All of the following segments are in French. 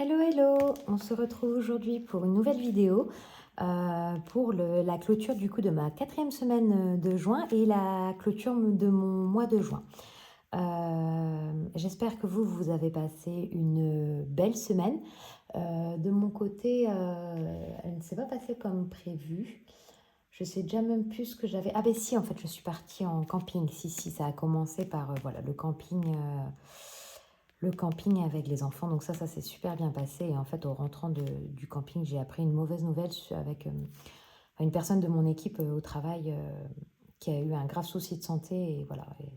Hello, hello! On se retrouve aujourd'hui pour une nouvelle vidéo pour la clôture du coup de ma 4e semaine de juin et la clôture de mon mois de juin. J'espère que vous avez passé une belle semaine. De mon côté, elle ne s'est pas passée comme prévu. Je sais déjà même plus ce que j'avais. Ah ben si, en fait, je suis partie en camping. Si, ça a commencé par voilà, le camping avec les enfants. Donc ça s'est super bien passé. Et en fait, au rentrant du camping, j'ai appris une mauvaise nouvelle avec une personne de mon équipe au travail qui a eu un grave souci de santé. Et voilà. Et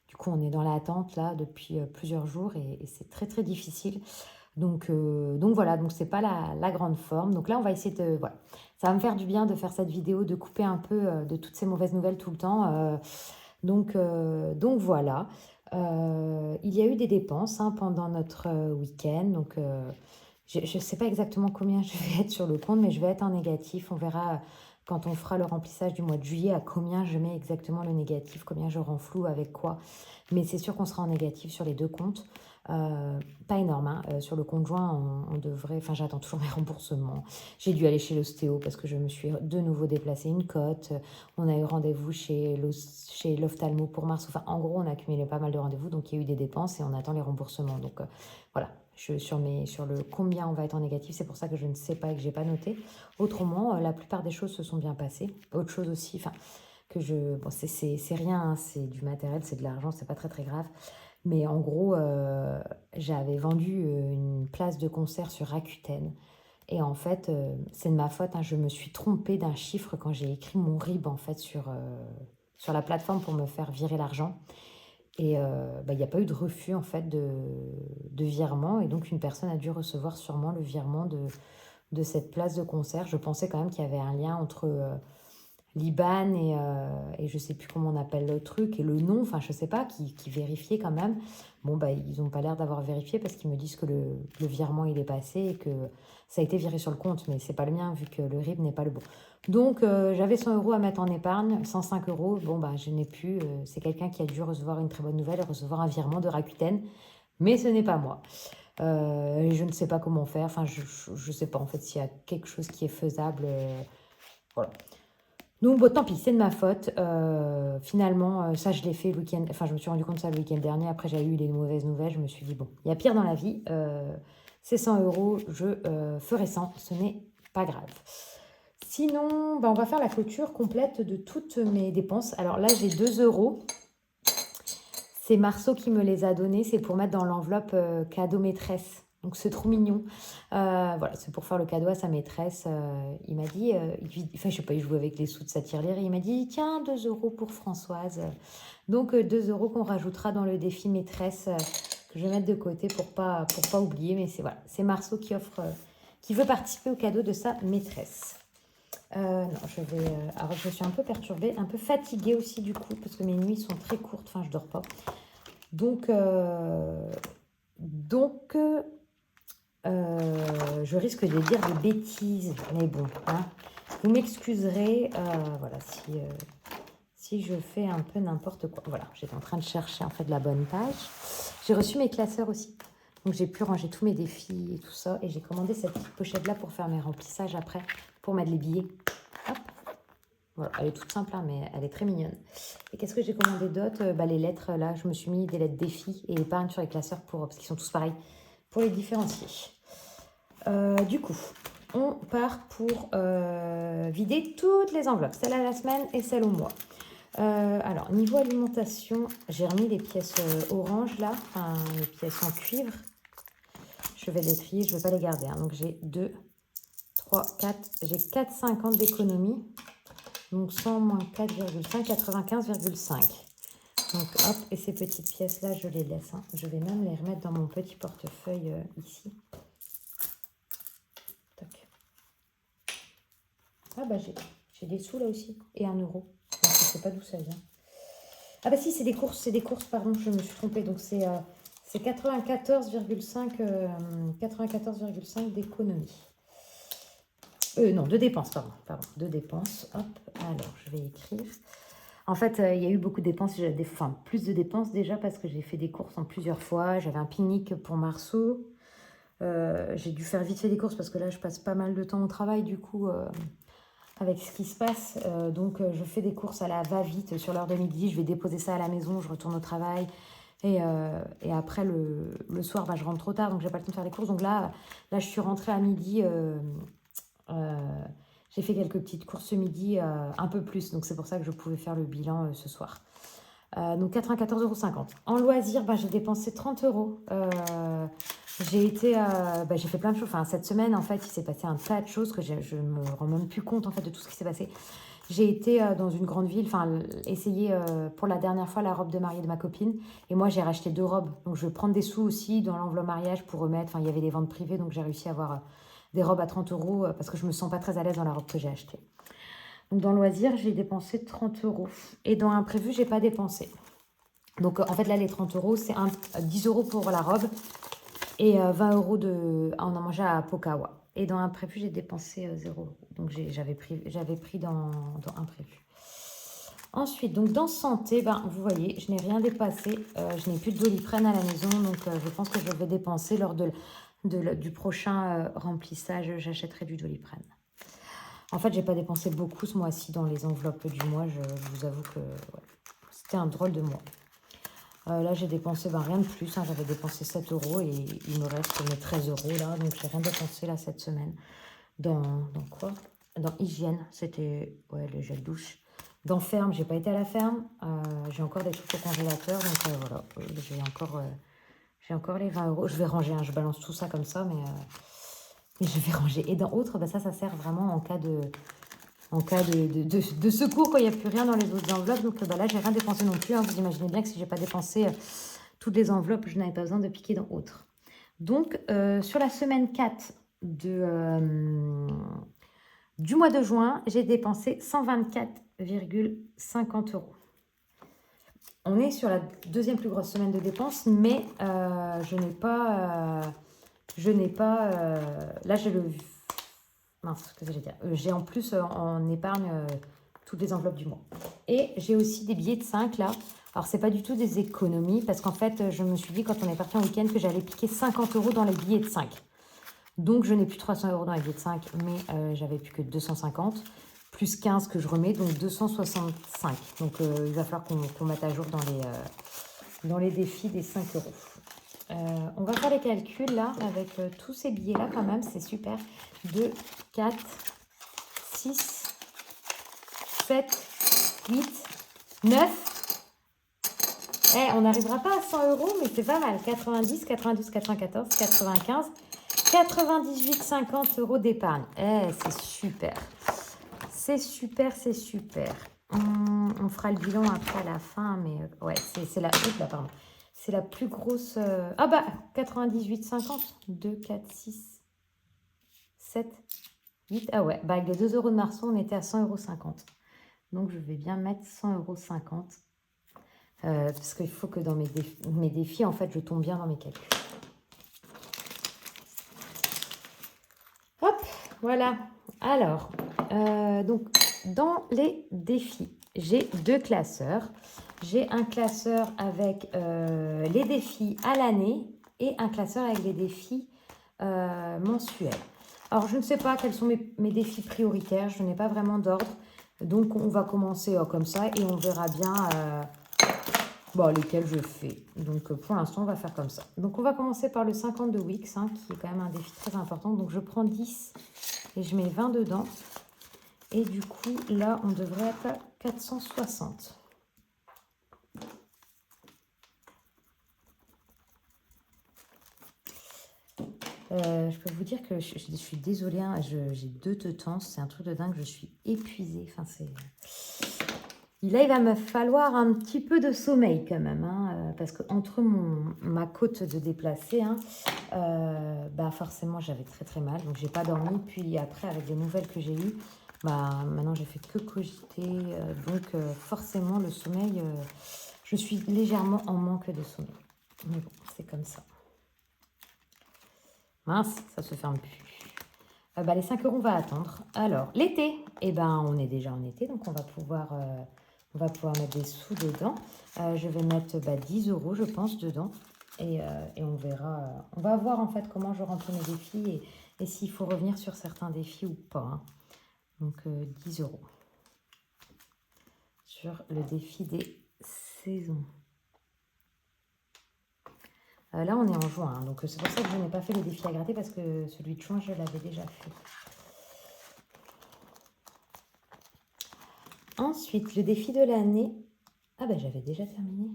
du coup, on est dans l'attente là depuis plusieurs jours et c'est très très difficile. Donc voilà, donc c'est pas la grande forme. Donc là, on va essayer de... Voilà. Ça va me faire du bien de faire cette vidéo, de couper un peu de toutes ces mauvaises nouvelles tout le temps. Donc voilà. Il y a eu des dépenses pendant notre week-end. Donc je ne sais pas exactement combien je vais être sur le compte, mais je vais être en négatif. On verra quand on fera le remplissage du mois de juillet à combien je mets exactement le négatif, combien je renfloue avec quoi. Mais c'est sûr qu'on sera en négatif sur les deux comptes. Pas énorme, hein. Sur le compte joint, on devrait... Enfin, j'attends toujours mes remboursements. J'ai dû aller chez l'ostéo parce que je me suis de nouveau déplacé une côte. On a eu rendez-vous chez l'ophtalmo pour mars. Enfin, en gros, on a accumulé pas mal de rendez-vous, donc il y a eu des dépenses et on attend les remboursements. Donc voilà, sur le combien on va être en négatif, c'est pour ça que je ne sais pas et que j'ai pas noté. Autrement, la plupart des choses se sont bien passées. Autre chose aussi, enfin, bon, c'est rien, hein, c'est du matériel, c'est de l'argent, c'est pas très très grave. Mais en gros, j'avais vendu une place de concert sur Rakuten. Et en fait, c'est de ma faute, hein, je me suis trompée d'un chiffre quand j'ai écrit mon RIB en fait sur la plateforme pour me faire virer l'argent. Et il n'y a pas eu de refus en fait de virement. Et donc une personne a dû recevoir sûrement le virement de cette place de concert. Je pensais quand même qu'il y avait un lien entre l'IBAN et je sais plus comment on appelle le truc, et le nom, enfin je sais pas, qui vérifiait quand même. Bon, bah ils n'ont pas l'air d'avoir vérifié parce qu'ils me disent que le virement il est passé et que ça a été viré sur le compte, mais c'est pas le mien vu que le RIB n'est pas le bon. Donc j'avais 100 euros à mettre en épargne, 105 euros, bon bah je n'ai plus, c'est quelqu'un qui a dû recevoir une très bonne nouvelle et recevoir un virement de Rakuten, mais ce n'est pas moi. Et je ne sais pas comment faire, enfin je sais pas en fait s'il y a quelque chose qui est faisable, voilà. Donc, bon, tant pis, c'est de ma faute. Finalement, ça, je l'ai fait le week-end. Enfin, je me suis rendu compte de ça le week-end dernier. Après, j'ai eu les mauvaises nouvelles. Je me suis dit, bon, il y a pire dans la vie. C'est 100 euros, je ferai 100. Ce n'est pas grave. Sinon, on va faire la clôture complète de toutes mes dépenses. Alors là, j'ai 2 euros. C'est Marceau qui me les a donnés. C'est pour mettre dans l'enveloppe cadeau maîtresse. Donc, c'est trop mignon. Voilà, c'est pour faire le cadeau à sa maîtresse. Il m'a dit, enfin, je sais pas, il jouait avec les sous de sa tirelire. Il m'a dit, tiens, 2 euros pour Françoise. Donc, 2 euros qu'on rajoutera dans le défi maîtresse que je vais mettre de côté pour pas oublier. Mais c'est voilà, c'est Marceau qui offre, qui veut participer au cadeau de sa maîtresse. Non, alors, je suis un peu perturbée, un peu fatiguée aussi du coup, parce que mes nuits sont très courtes. Enfin, je dors pas. Donc, je risque de dire des bêtises, mais bon, hein, vous m'excuserez, voilà, si je fais un peu n'importe quoi. Voilà, j'étais en train de chercher en fait la bonne page. J'ai reçu mes classeurs aussi, donc j'ai pu ranger tous mes défis et tout ça, et j'ai commandé cette petite pochette-là pour faire mes remplissages après, pour mettre les billets. Hop. Voilà, elle est toute simple, hein, mais elle est très mignonne. Et qu'est-ce que j'ai commandé d'autre? Les lettres, là, je me suis mis des lettres défis et épargne sur les classeurs parce qu'ils sont tous pareils, pour les différencier. Du coup, on part pour vider toutes les enveloppes, celle à la semaine et celle au mois. Alors, niveau alimentation, j'ai remis les pièces oranges là, enfin les pièces en cuivre. Je vais les trier, je ne vais pas les garder. Hein. Donc, j'ai 2, 3, 4, j'ai 4,50 d'économie. Donc 100 moins 4,5, 95,5. Donc hop, et ces petites pièces-là, je les laisse. Hein. Je vais même les remettre dans mon petit portefeuille ici. Tac. Ah bah j'ai des sous là aussi, et 1 euro. Donc, je ne sais pas d'où ça vient. Ah bah si, c'est des courses, pardon, je me suis trompée. Donc c'est 94,5 d'économie. Non, de dépenses, pardon, de dépenses. Hop, alors je vais écrire. En fait, il y a eu beaucoup de dépenses, plus de dépenses déjà parce que j'ai fait des courses en plusieurs fois. J'avais un pique-nique pour Marceau. J'ai dû faire vite fait des courses parce que là, je passe pas mal de temps au travail, du coup, avec ce qui se passe. Donc, je fais des courses à la va-vite sur l'heure de midi. Je vais déposer ça à la maison, je retourne au travail. Et après, le soir, bah, je rentre trop tard, donc j'ai pas le temps de faire les courses. Donc là je suis rentrée à midi. J'ai fait quelques petites courses ce midi, un peu plus. Donc, c'est pour ça que je pouvais faire le bilan ce soir. Donc 94,50 €. En loisirs, bah, j'ai dépensé 30 €. J'ai fait plein de choses. Enfin, cette semaine, en fait, il s'est passé un tas de choses que je me rends même plus compte en fait de tout ce qui s'est passé. J'ai été dans une grande ville, enfin, essayer pour la dernière fois la robe de mariée de ma copine. Et moi, j'ai racheté 2 robes. Donc, je vais prendre des sous aussi dans l'enveloppe mariage pour remettre. Enfin, il y avait des ventes privées, donc j'ai réussi à avoir des robes à 30 € parce que je me sens pas très à l'aise dans la robe que j'ai achetée. Donc, dans loisirs, j'ai dépensé 30 €. Et dans imprévu, j'ai pas dépensé. Donc, en fait, là, les 30 €, c'est 10 € pour la robe et 20 € on a mangé à Pokawa. Et dans imprévu, j'ai dépensé 0 €. Donc, j'avais pris dans imprévu. Ensuite, donc dans santé, ben, vous voyez, je n'ai rien dépassé. Je n'ai plus de Doliprane à la maison. Donc, je pense que je vais dépenser lors du prochain remplissage. J'achèterai du Doliprane. En fait, j'ai pas dépensé beaucoup ce mois-ci dans les enveloppes du mois. Je vous avoue que ouais, c'était un drôle de mois. Là, j'ai dépensé rien de plus. Hein. J'avais dépensé 7 € et il me reste mes 13 € là. Donc, j'ai rien dépensé là cette semaine. Dans quoi? Dans hygiène, c'était le gel douche. Dans ferme, j'ai pas été à la ferme. J'ai encore des trucs au congélateur. Donc, voilà, j'ai encore les 20 €. Je vais ranger. Hein. Je balance tout ça comme ça, mais je vais ranger. Et dans autres, ça sert vraiment en cas de secours, quand il n'y a plus rien dans les autres enveloppes. Donc là, j'ai rien dépensé non plus. Hein. Vous imaginez bien que si je n'ai pas dépensé toutes les enveloppes, je n'avais pas besoin de piquer dans autres. Donc, sur la semaine 4 du mois de juin, j'ai dépensé 124,50 €. On est sur la deuxième plus grosse semaine de dépenses, mais je n'ai pas... là, j'ai le... Mince, qu'est-ce que j'ai dire? J'ai en plus en épargne toutes les enveloppes du mois. Et j'ai aussi des billets de 5 là. Alors, c'est pas du tout des économies parce qu'en fait, je me suis dit quand on est parti en week-end que j'allais piquer 50 € dans les billets de 5. Donc, je n'ai plus 300 € dans les billets de 5, mais j'avais plus que 250, plus 15 que je remets, donc 265. Donc, il va falloir qu'on mette à jour dans les défis des 5 €. On va faire les calculs là avec tous ces billets là quand même, c'est super. 2, 4, 6, 7, 8, 9. On n'arrivera pas à 100 €, mais c'est pas mal. 90, 92, 94, 95, 98,50 € d'épargne. C'est super. C'est super, c'est super. On fera le bilan après à la fin, mais ouais, c'est la... là, pardon. C'est la plus grosse... 98,50. 2, 4, 6, 7, 8. Ah ouais, avec les 2 € de Marceau, on était à 100,50 €. Donc, je vais bien mettre 100,50 €. Parce qu'il faut que dans mes défis, en fait, je tombe bien dans mes calculs. Hop, voilà. Alors, donc, dans les défis, j'ai 2 classeurs. J'ai un classeur avec les défis à l'année et un classeur avec les défis mensuels. Alors, je ne sais pas quels sont mes défis prioritaires. Je n'ai pas vraiment d'ordre. Donc, on va commencer comme ça et on verra bien lesquels je fais. Donc, pour l'instant, on va faire comme ça. Donc, on va commencer par le 50 de Wix, hein, qui est quand même un défi très important. Donc, je prends 10 et je mets 20 dedans. Et du coup, là, on devrait être à 460. Je peux vous dire que je suis désolée, hein, j'ai 2 tetans, c'est un truc de dingue, je suis épuisée. Enfin, là, il va me falloir un petit peu de sommeil quand même, hein, parce que entre ma côte de déplacer, hein, forcément, j'avais très très mal, donc j'ai pas dormi. Puis après, avec les nouvelles que j'ai eues, maintenant j'ai fait que cogiter, donc forcément le sommeil, je suis légèrement en manque de sommeil. Mais bon, c'est comme ça. Mince, ça se ferme plus. Les 5 €, on va attendre. Alors, l'été, on est déjà en été, donc on va pouvoir mettre des sous dedans. Je vais mettre 10 € je pense, dedans. Et on verra. On va voir en fait comment je remplis mes défis et s'il faut revenir sur certains défis ou pas. Hein. Donc 10 € sur le défi des saisons. Là, on est en juin, hein, donc c'est pour ça que je n'ai pas fait le défi à gratter parce que celui de juin, je l'avais déjà fait. Ensuite, le défi de l'année. Ah ben, j'avais déjà terminé.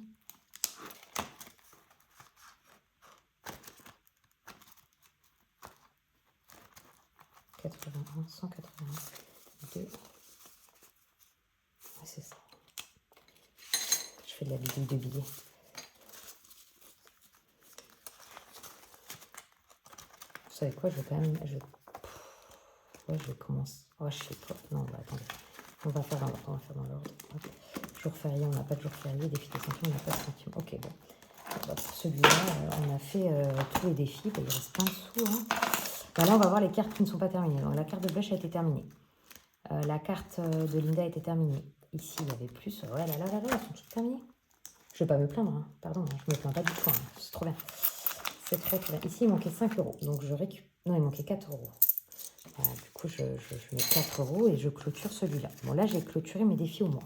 « 81, 182. Ouais, c'est ça. Je fais de la bidouille de billets. Vous savez quoi, je vais quand même... Ouais, je vais commencer. Oh, je sais pas. Non, bah, attendez. On va faire dans l'ordre. Jour férié, on n'a pas de jour férié. Défi des centimes, on n'a pas de centimes. Ok, bon. Bah, pour celui-là, on a fait tous les défis. Bah, il reste plein de sous. Hein. Bah, là, on va voir les cartes qui ne sont pas terminées. Donc, la carte de Blush a été terminée. La carte de Linda a été terminée. Ici, il y avait plus. Ouais, là, elles sont toutes terminées. Je ne vais pas me plaindre. Hein. Pardon, hein, je ne me plains pas du tout. Hein. C'est trop bien. C'est trop bien. Ici, il manquait 5 €. Donc, je récupère... Non, il manquait 4 €. Du coup, je mets 4 € et je clôture celui-là. Bon, là, j'ai clôturé mes défis au mois.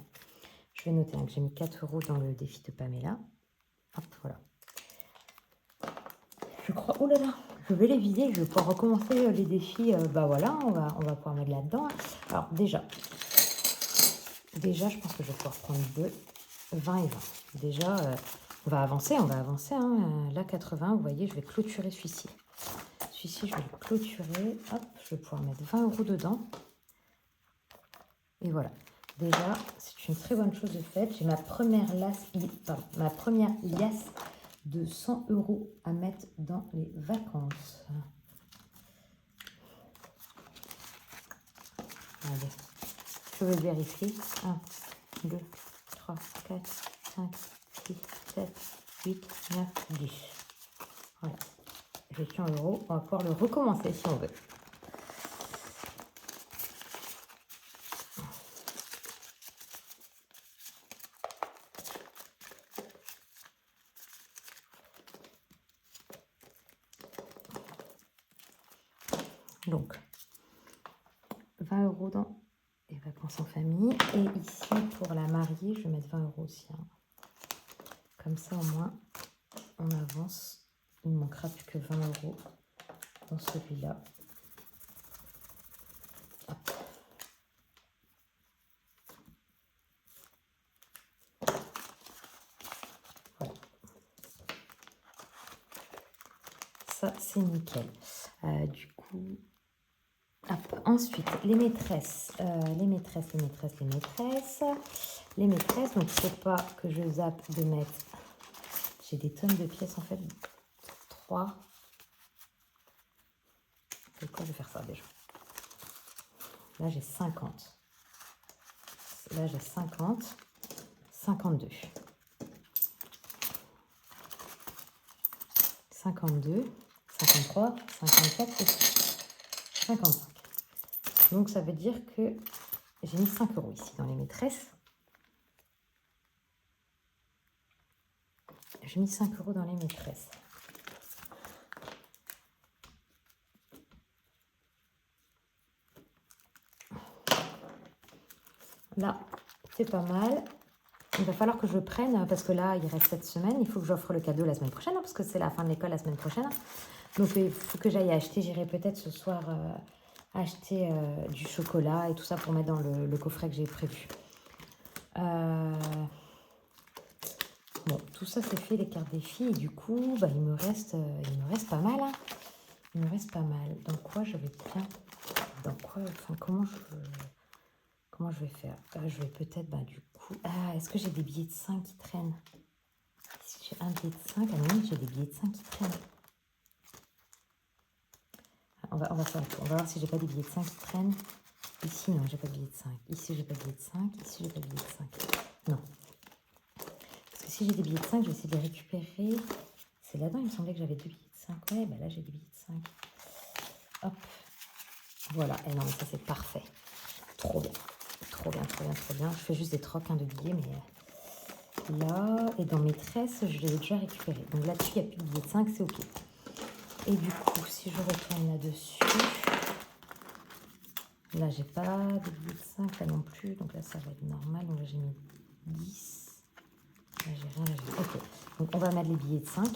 Je vais noter hein, que j'ai mis 4 € dans le défi de Pamela. Hop, voilà. Je crois... Oh là là, je vais les vider. Je vais pouvoir recommencer les défis. Bah voilà, on va pouvoir mettre là-dedans. Alors, déjà, je pense que je vais pouvoir prendre 20 et 20. Déjà, on va avancer. Hein. Là, 80, vous voyez, je vais clôturer celui-ci. Celui-ci, je vais le clôturer. Hop, je vais pouvoir mettre 20 € dedans. Et voilà. Déjà, c'est une très bonne chose de faite. J'ai ma première liasse de 100 € à mettre dans les vacances. Allez, je vais vérifier. 1, 2, 3, 4, 5, 6, 7, 8, 9, 10. Voilà. J'ai 100 €. On va pouvoir le recommencer si on veut. Donc, 20 € dans les vacances en famille. Et ici, pour la mariée, je vais mettre 20 € aussi. Hein. Comme ça, au moins, on avance. Il ne manquera plus que 20 € dans celui-là. Voilà. Ça, c'est nickel. Du coup... Hop. Ensuite, les maîtresses. Donc, il ne faut pas que je zappe de mettre... J'ai des tonnes de pièces, en fait. 3. De quoi je vais faire ça, déjà? Là, j'ai 50. Là, j'ai 50. 52. 52. 53. 54. Et 55. Donc, ça veut dire que j'ai mis 5 € ici dans les maîtresses. J'ai mis 5 € dans les maîtresses. Là, c'est pas mal. Il va falloir que je prenne, parce que là, il reste cette semaine. Il faut que j'offre le cadeau la semaine prochaine, hein, parce que c'est la fin de l'école la semaine prochaine. Donc, il faut que j'aille acheter. J'irai peut-être ce soir acheter du chocolat et tout ça pour mettre dans le coffret que j'ai prévu. Bon, tout ça, c'est fait, les cartes des filles. Et du coup, bah, il me reste pas mal. Hein. Il me reste pas mal. Dans quoi je vais bien... Dans quoi... Enfin, comment je vais faire? Je vais peut-être, bah, du coup... Ah, est-ce que j'ai des billets de 5 qui traînent? Si j'ai un billet de 5, ah non, j'ai des billets de 5 qui traînent. On va faire un tour. On va voir si j'ai pas des billets de 5 qui traînent. Ici, non, j'ai pas de billets de 5. Ici, j'ai pas de billets de 5. Ici, j'ai pas de billets de 5. Non. Parce que si j'ai des billets de 5, je vais essayer de les récupérer. C'est là-dedans, il me semblait que j'avais 2 billets de 5. Ouais, bah là, j'ai des billets de 5. Hop. Voilà. Et non, mais ça, c'est parfait. Trop bien. Trop bien, trop bien, trop bien. Je fais juste des trocs de billets, mais là. Et dans mes tresses, je l'ai déjà récupéré. Donc là-dessus, il n'y a plus de billets de 5, c'est OK. Et du coup, si je retourne là-dessus, là, j'ai pas de billets de 5, là non plus. Donc là, ça va être normal. Donc là, j'ai mis 10. Là, j'ai rien, là, OK. Donc, on va mettre les billets de 5.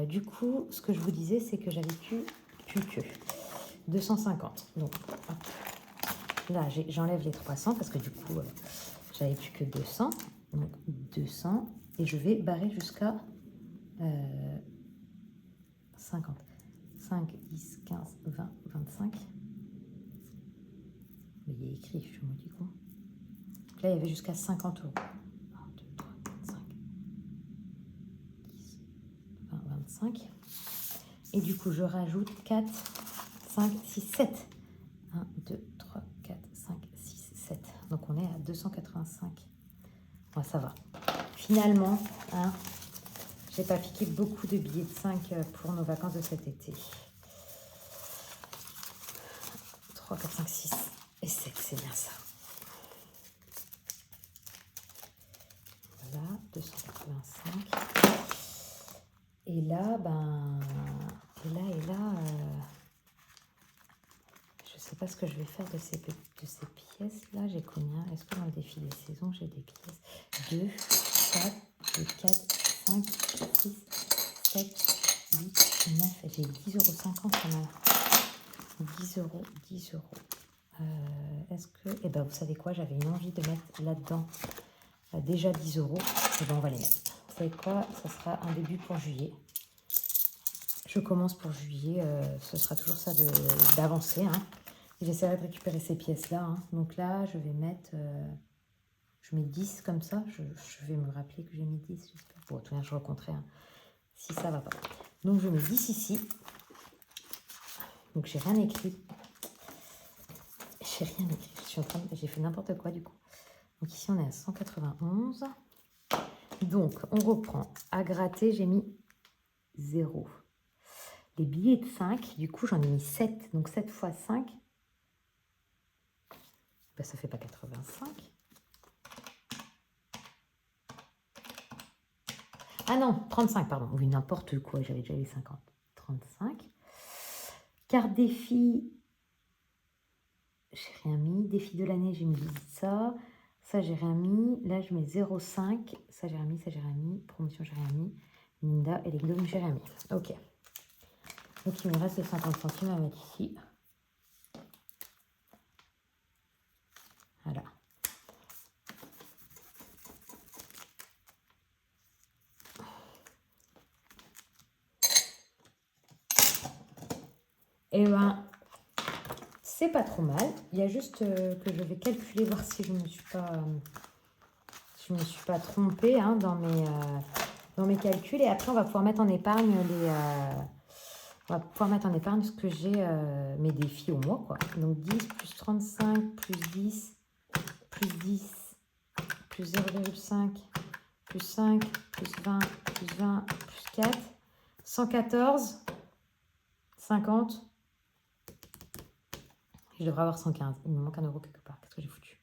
Du coup, ce que je vous disais, c'est que j'avais plus que 250. Donc, hop. Là, j'enlève les 300 parce que du coup, j'avais plus que 200. Donc, 200. Et je vais barrer jusqu'à 50. 5, 10, 15, 20, 25. Mais il y a écrit, je suis moitié con. Donc là, il y avait jusqu'à 50 euros. 1, 2, 3, 4, 5, 10, 20, 25. Et du coup, je rajoute 4, 5, 6, 7. 1, 2, 3, 4, 5, 6, 7. Donc, on est à 285. Ouais, ça va. Finalement, hein, j'ai pas piqué beaucoup de billets de 5 pour nos vacances de cet été. 3, 4, 5, 6 et 7, c'est bien ça. Voilà, 285. Et là, ben... Et là... je sais pas ce que je vais faire de ces pièces-là. J'ai combien? Est-ce que dans le défi des saisons, j'ai des pièces? 2, 4, 5, 6, 7, 8, 9. J'ai 10,50 € quand même. 10 euros, 10 euros. Est-ce que... Eh ben, vous savez quoi? J'avais une envie de mettre là-dedans déjà 10 euros. Et ben, on va les mettre. Vous savez quoi? Ça sera un début pour juillet. Je commence pour juillet. Ce sera toujours ça d'avancer. Hein. J'essaierai de récupérer ces pièces-là. Hein. Donc là, je vais mettre... je mets 10 comme ça. Je vais me rappeler que j'ai mis 10. Bon, tout je recompterai. Hein, si ça va pas. Donc, je mets 10 ici. Donc, j'ai rien écrit. J'ai rien écrit. J'ai fait n'importe quoi, du coup. Donc, ici, on est à 191. Donc, on reprend. À gratter, j'ai mis 0. Les billets de 5, du coup, j'en ai mis 7. Donc, 7 fois 5, ben, ça fait pas 85. Ah non, 35, pardon. Oui, n'importe quoi, j'avais déjà les 50. 35. Carte défi, j'ai rien mis. Défi de l'année, j'ai mis ça. Ça, j'ai rien mis. Là, je mets 0,5. Ça, j'ai rien mis. Ça, j'ai rien mis. Promotion, j'ai rien mis. Linda et les globes, j'ai rien mis. Ok. Donc, il me reste les 50 centimes à mettre ici. Voilà. Et ben, c'est pas trop mal. Il y a juste que je vais calculer, voir si je me suis pas trompée hein, dans mes calculs. Et après, on va pouvoir mettre en épargne on va pouvoir mettre en épargne ce que j'ai mes défis au mois, quoi. Donc 10 plus 35 plus 10 plus 10 plus 0,5 plus 5 plus 20 plus 20 plus 4 114 50. Je devrais avoir 115. Il me manque 1 euro quelque part. Qu'est-ce que j'ai foutu?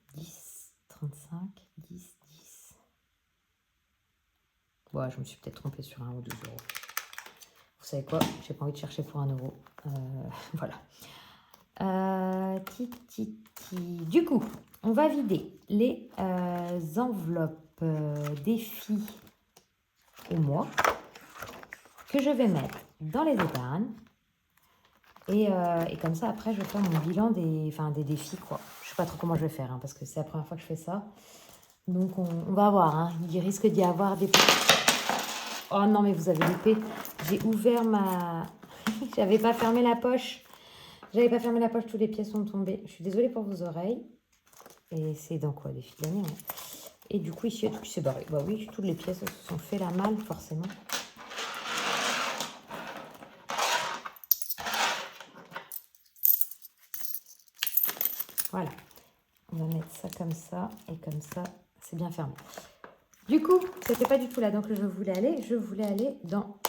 « 10, 35, 10, 10. » Ouais, je me suis peut-être trompée sur 1 ou 2 euros. Vous savez quoi? J'ai pas envie de chercher pour 1 euro. Voilà. Du coup, on va vider les enveloppes défis au mois que je vais mettre dans les épargnes. Et comme ça, après, je vais faire mon bilan des défis, quoi. Je sais pas trop comment je vais faire, hein, parce que c'est la première fois que je fais ça. Donc, on va voir. Hein. Il risque d'y avoir des... Oh non, mais vous avez loupé. J'ai ouvert ma... J'avais pas fermé la poche. J'avais pas fermé la poche, toutes les pièces sont tombées. Je suis désolée pour vos oreilles. Et c'est dans quoi? Défi de l'année, hein. Et du coup, ici, il y a tout qui s'est barré. Bah oui, toutes les pièces se sont fait la malle, forcément. Voilà. On va mettre ça, et comme ça, c'est bien fermé. Du coup, c'était pas du tout là-dedans que je voulais aller. Je voulais aller dans...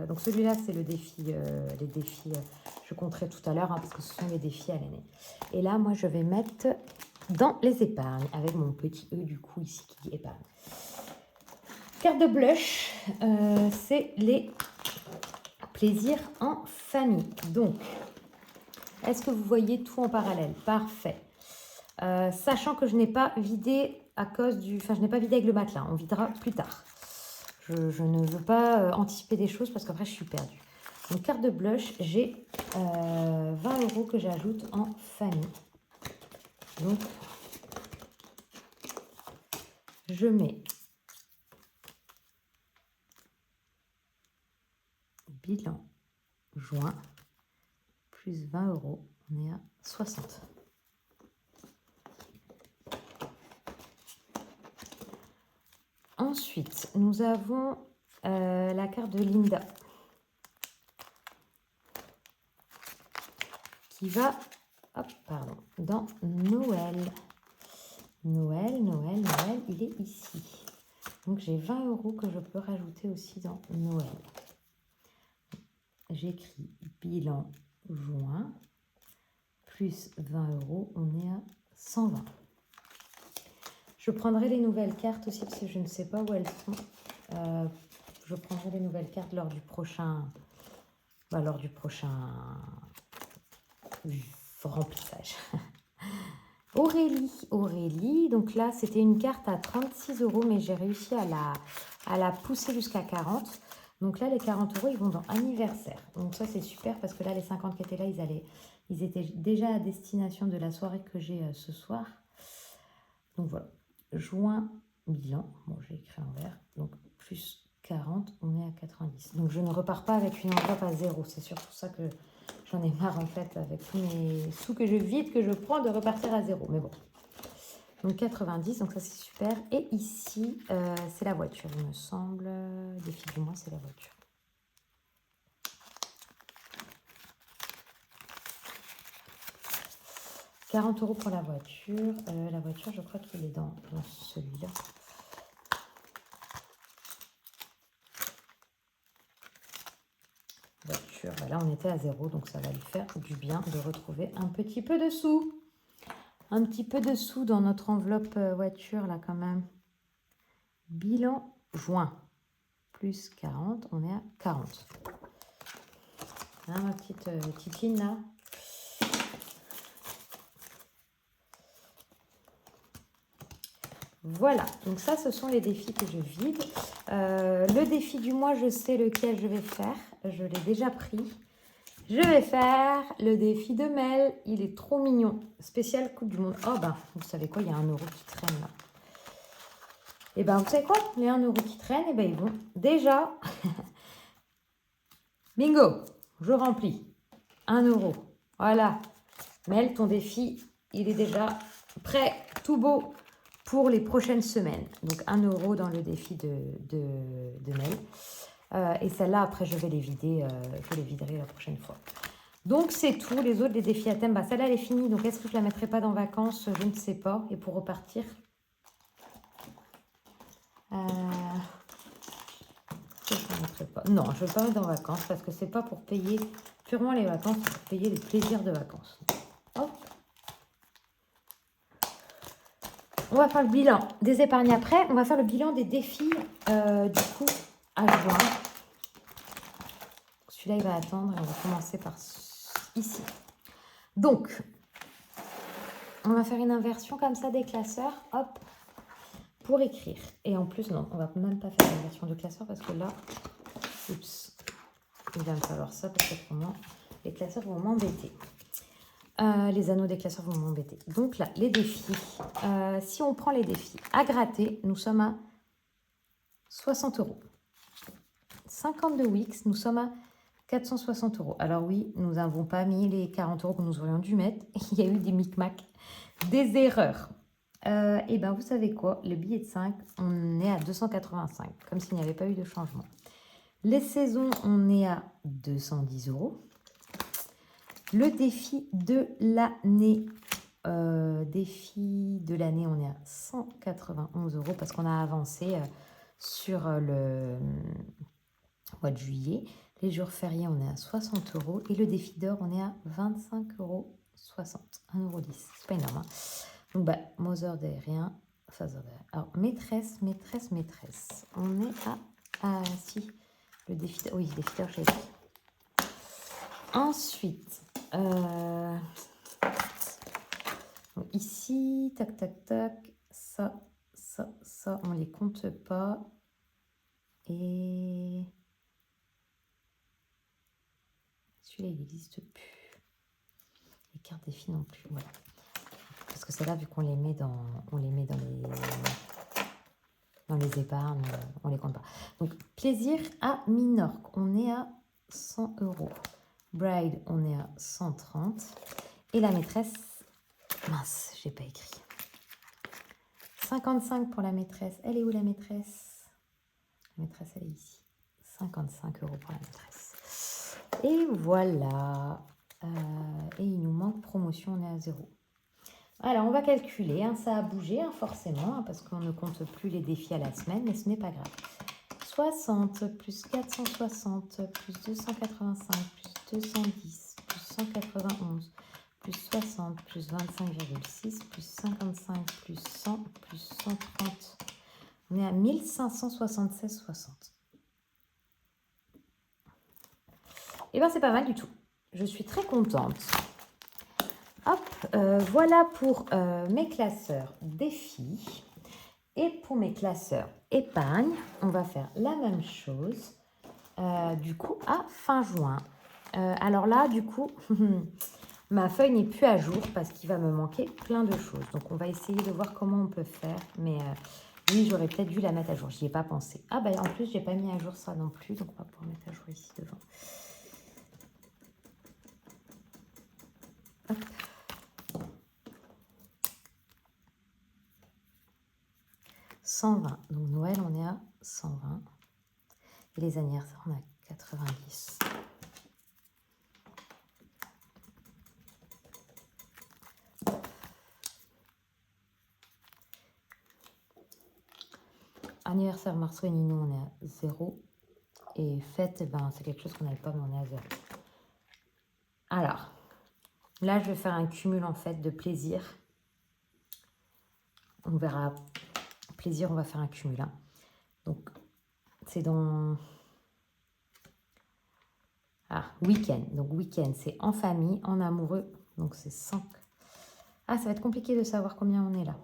donc celui-là, c'est le défi. Les défis, Je compterai tout à l'heure parce que ce sont les défis à l'année. Et là, moi, je vais mettre dans les épargnes avec mon petit E du coup ici qui dit épargne. Carte de blush, c'est les plaisirs en famille. Donc, est-ce que vous voyez tout en parallèle? Parfait. Sachant que je n'ai pas vidé à cause du... Enfin, je n'ai pas vidé avec le matelas. On videra plus tard. Je ne veux pas anticiper des choses parce qu'après, je suis perdue. Donc, carte de blush, j'ai 20 € que j'ajoute en famille. Donc, je mets bilan juin plus 20 €. On est à 60. Ensuite, nous avons la carte de Linda qui va dans Noël. Noël, il est ici. Donc, j'ai 20 € que je peux rajouter aussi dans Noël. J'écris bilan juin plus 20 €, on est à 120. Je prendrai les nouvelles cartes aussi parce que je ne sais pas où elles sont. Je prendrai les nouvelles cartes lors du prochain remplissage. Aurélie, donc là c'était une carte à 36 €, mais j'ai réussi à la pousser jusqu'à 40. Donc là les 40 € ils vont dans anniversaire. Donc ça c'est super parce que là les 50 qui étaient là ils étaient déjà à destination de la soirée que j'ai ce soir. Donc voilà, juin bilan, bon j'ai écrit en vert, donc plus 40, on est à 90. Donc je ne repars pas avec une enveloppe à 0, c'est surtout ça que j'en ai marre en fait avec tous mes sous que je vide, que je prends, de repartir à 0. Mais bon, donc 90, donc ça c'est super. Et ici, c'est la voiture, il me semble. Défi du mois, c'est la voiture. « 40 € pour la voiture. La voiture, je crois qu'il est dans celui-là. Voiture, là on était à 0, donc ça va lui faire du bien de retrouver un petit peu de sous. Un petit peu de sous dans notre enveloppe voiture, là, quand même. Bilan juin. Plus 40, on est à 40. Hein, ma petite titine, là. Voilà, donc ça, ce sont les défis que je vide. Le défi du mois, je sais lequel je vais faire. Je l'ai déjà pris. Je vais faire le défi de Mel. Il est trop mignon. Spécial Coupe du Monde. Oh, ben, vous savez quoi, il y a 1 € qui traîne là. Et ben, vous savez quoi, les 1 € qui traînent, et ben, ils vont déjà... Bingo, je remplis. 1 €. Voilà. Mel, ton défi, il est déjà prêt, tout beau, pour les prochaines semaines. Donc, 1 € dans le défi de Mel. Et celle-là, après, je vais les vider. Je les viderai la prochaine fois. Donc, c'est tout. Les autres, les défis à thème, bah, celle-là, elle est finie. Donc, est-ce que je la mettrai pas dans vacances? Je ne sais pas. Et pour repartir... je ne mettrai pas. Non, je ne vais pas mettre dans vacances parce que c'est pas pour payer purement les vacances, c'est pour payer les plaisirs de vacances. Hop. On va faire le bilan des épargnes après. On va faire le bilan des défis du coup à juin. Celui-là, il va attendre et on va commencer par ici. Donc, on va faire une inversion comme ça des classeurs. Hop. Pour écrire. Et en plus, non, on va même pas faire l'inversion de classeur parce que là, oups, il va me falloir ça parce que pour moi, les classeurs vont m'embêter. Les anneaux des classeurs vont m'embêter. Donc là, les défis. Si on prend les défis à gratter, nous sommes à 60 €. 50 de Wix, nous sommes à 460 €. Alors oui, nous n'avons pas mis les 40 € que nous aurions dû mettre. Il y a eu des micmacs, des erreurs. Et bien, vous savez quoi? Le billet de 5, on est à 285, comme s'il n'y avait pas eu de changement. Les saisons, on est à 210 €. Le défi de l'année, on est à 191 € parce qu'on a avancé sur le mois de juillet. Les jours fériés, on est à 60 €. Et le défi d'or, on est à 25,60 €. 1,10 €. C'est pas énorme. Hein. Donc, bah, Mother Day, rien. Father Day. Alors, maîtresse. On est à... Ah, si. Le défi d'or. Oui, le défi d'or, j'ai pris. Ensuite, donc ici, tac, ça, on les compte pas. Et celui-là, il n'existe plus. Les cartes défis non plus, voilà. Parce que celles-là, vu qu'on les met dans les épargnes, on les compte pas. Donc, plaisir à Minorque, on est à 100 €. Bride, on est à 130. Et la maîtresse, mince, j'ai pas écrit. 55 pour la maîtresse. Elle est où la maîtresse? La maîtresse, elle est ici. 55 € pour la maîtresse. Et voilà. Et il nous manque promotion, on est à 0. Alors, on va calculer. Hein, ça a bougé, hein, forcément, hein, parce qu'on ne compte plus les défis à la semaine, mais ce n'est pas grave. 60 plus 460 plus 285 plus 210 plus 191 plus 60 plus 25,6 plus 55 plus 100 plus 130. On est à 1576,60. Et bien, c'est pas mal du tout. Je suis très contente. Hop, voilà pour mes classeurs défis. Et pour mes classeurs épargne, on va faire la même chose, du coup, à fin juin. Alors là, du coup, ma feuille n'est plus à jour parce qu'il va me manquer plein de choses. Donc, on va essayer de voir comment on peut faire. Mais oui, j'aurais peut-être dû la mettre à jour. J'y ai pas pensé. Ah, bah en plus, j'ai pas mis à jour ça non plus. Donc, on va pouvoir mettre à jour ici devant. Hop. « 120. Donc, Noël, on est à 120. Et les anniversaires, on est à 90. Anniversaire Marceau et Nino, on est à 0. Et fête, eh ben, c'est quelque chose qu'on n'avait pas, mais on est à 0. Alors, là, je vais faire un cumul, en fait, de plaisir. On verra. Plaisir, on va faire un cumul. Hein. Donc, c'est dans... Ah, week-end. Donc, week-end, c'est en famille, en amoureux. Donc, c'est 100. Ah, ça va être compliqué de savoir combien on est là.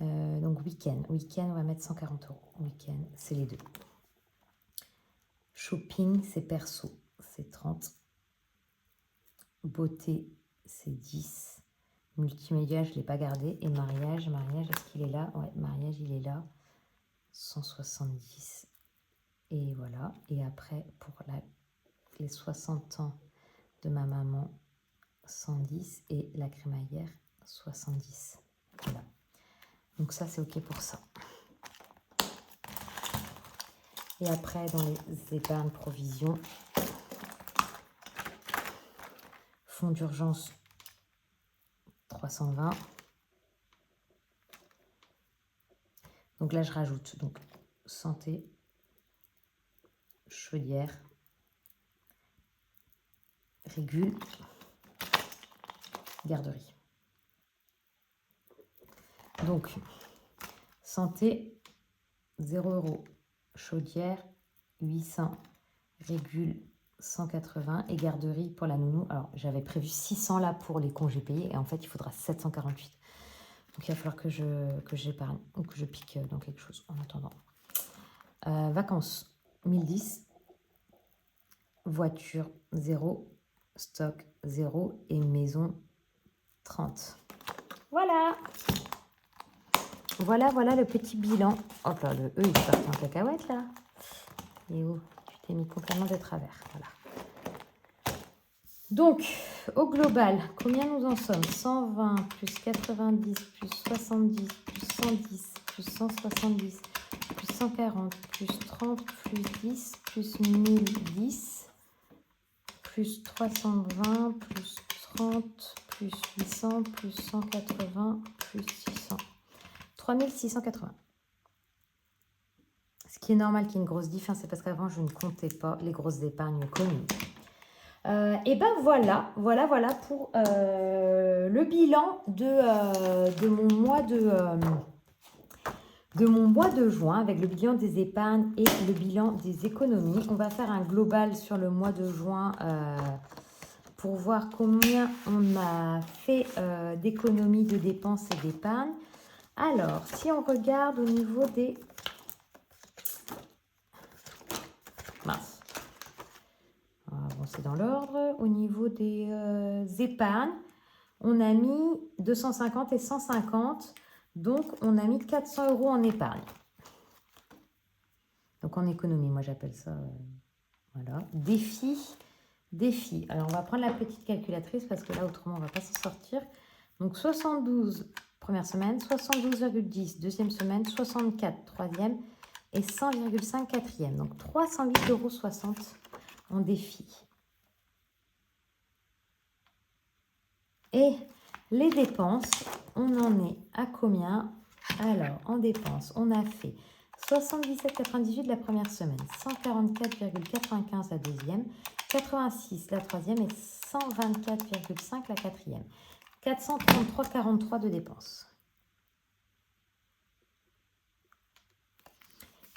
Donc, week-end. Week-end, on va mettre 140 €. Week-end, c'est les deux. Shopping, c'est perso. C'est 30. Beauté, c'est 10. Multimédia, je ne l'ai pas gardé. Et mariage, est-ce qu'il est là? Ouais, mariage, il est là. 170. Et voilà. Et après, pour les 60 ans de ma maman, 110. Et la crémaillère, 70. Voilà. Donc ça, c'est OK pour ça. Et après, dans les épargnes provisions, fonds d'urgence, 320. Donc là, je rajoute donc santé, chaudière, régule, garderie. Donc, santé, 0 €. Chaudière, 800. Régule, 180. Et garderie pour la nounou. Alors, j'avais prévu 600 là pour les congés payés. Et en fait, il faudra 748. Donc, il va falloir que j'épargne ou que je pique dans quelque chose en attendant. Vacances, 1010. Voiture, 0. Stock, 0. Et maison, 30. Voilà. Voilà le petit bilan. Hop là, eux, ils partent en cacahuète là. Et où tu t'es mis complètement de travers. Voilà. Donc, au global, combien nous en sommes? 120 plus 90 plus 70 plus 110 plus 170 plus 140 plus 30 plus 10 plus 1010 plus 320 plus 30 plus 800 plus 180 plus 600. 3680. Ce qui est normal qu'il y ait une grosse diff, hein, c'est parce qu'avant, je ne comptais pas les grosses épargnes communes. Et ben voilà pour le bilan de mon mois de juin, avec le bilan des épargnes et le bilan des économies. On va faire un global sur le mois de juin pour voir combien on a fait d'économies, de dépenses et d'épargne. Alors, si on regarde au niveau des... Mince. Bon, c'est dans l'ordre. Au niveau des épargnes, on a mis 250 et 150. Donc, on a mis 400 € en épargne. Donc, en économie, moi, j'appelle ça... voilà. Défi. Alors, on va prendre la petite calculatrice parce que là, autrement, on ne va pas s'en sortir. Donc, 72 première semaine, 72,10 deuxième semaine, 64 troisième et 100,5 quatrième. Donc, 308,60 € en défi. Et les dépenses, on en est à combien? Alors, en dépenses, on a fait 77,98 la première semaine, 144,95 la deuxième, 86 la troisième et 124,5 la quatrième. 433,43 de dépenses.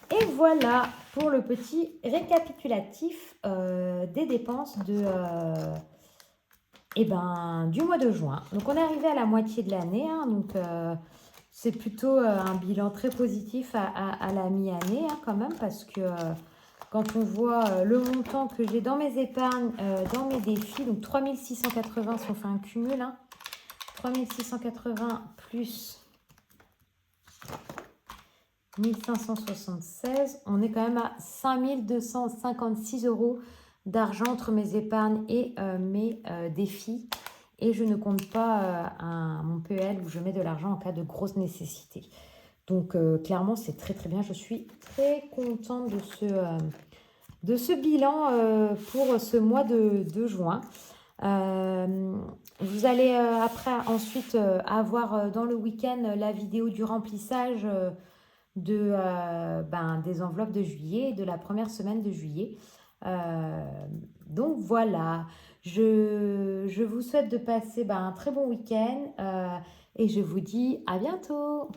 Et voilà pour le petit récapitulatif des dépenses du mois de juin. Donc, on est arrivé à la moitié de l'année. Hein, donc, c'est plutôt un bilan très positif à la mi-année hein, quand même. Parce que quand on voit le montant que j'ai dans mes épargnes, dans mes défis, donc 3680 si on fait un cumul. Hein, 3680 plus 1576, on est quand même à 5256 € d'argent entre mes épargnes et mes défis. Et je ne compte pas mon PEL où je mets de l'argent en cas de grosse nécessité. Donc, clairement, c'est très, très bien. Je suis très contente de ce bilan pour ce mois de juin. Vous allez ensuite avoir dans le week-end la vidéo du remplissage des enveloppes de juillet, de la première semaine de juillet. Donc voilà, je vous souhaite de passer un très bon week-end et je vous dis à bientôt.